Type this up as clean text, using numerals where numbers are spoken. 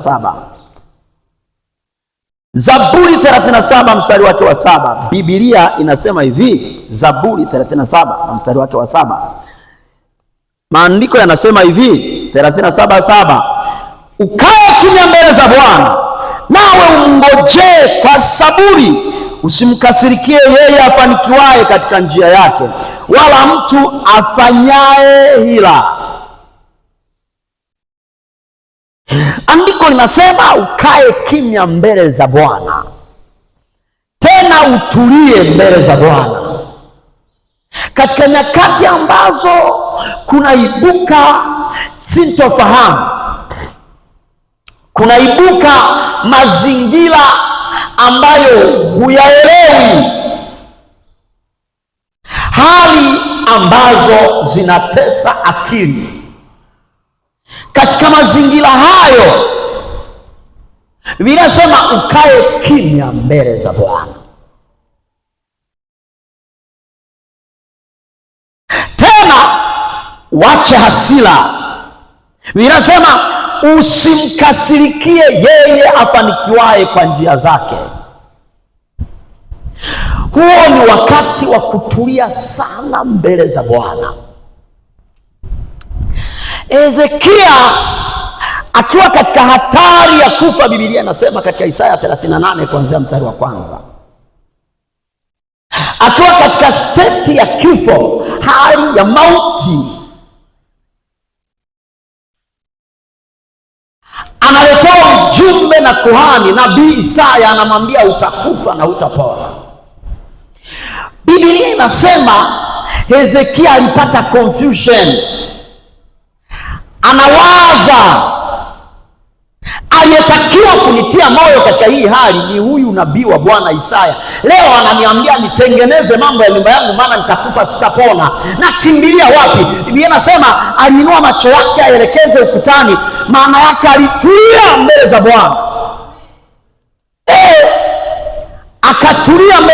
7. Zaburi 37 mstari wake wa 7. Biblia inasema hivi, Zaburi 37 mstari wake wa 7. Maandiko yanasema hivi, 37:7. Ukae kimya mbele za Bwana, nawe umngojee kwa saburi. Usimkasirikie yeye afanikiwaye katika njia yake, wala mtu afanyaye hila. Andiko linasema ukae kimya mbele za Bwana, tena utulie mbele za Bwana. Katika nyakati ambazo kunaibuka sintofahamu, kunaibuka mazingira ambayo huyaelewi, hali ambazo zinatesa akili, katika mazingira hayo Biblia inasema ukae kimya mbele za Bwana, tena wache hasira. Biblia inasema usimkasirikie yeye afanikiwaye kwa njia zake. Huo ni wakati wa kutulia sana mbele za Bwana. Hezekia akiwa katika hatari ya kufa, Biblia inasema katika Isaya 38 kuanzia mstari wa 1, akiwa katika state ya kifo, hali ya mauti, analetewa ujumbe na kuhani nabii Isaya, anamwambia utakufa na utapona. Biblia inasema Hezekia alipata confusion, anawaza aliyetakiwa kunitia moyo katika hii hali ni huyu nabii wa Bwana Isaya. Leo ananiambia nitengeneze mambo ya nyumba yangu, maana nitakufa sitapona. Na kimbilia wapi? Biblia inasema aliinua macho yake aelekeze ukutani, maana yake alitulia mbele za Bwana. Akatulia mbele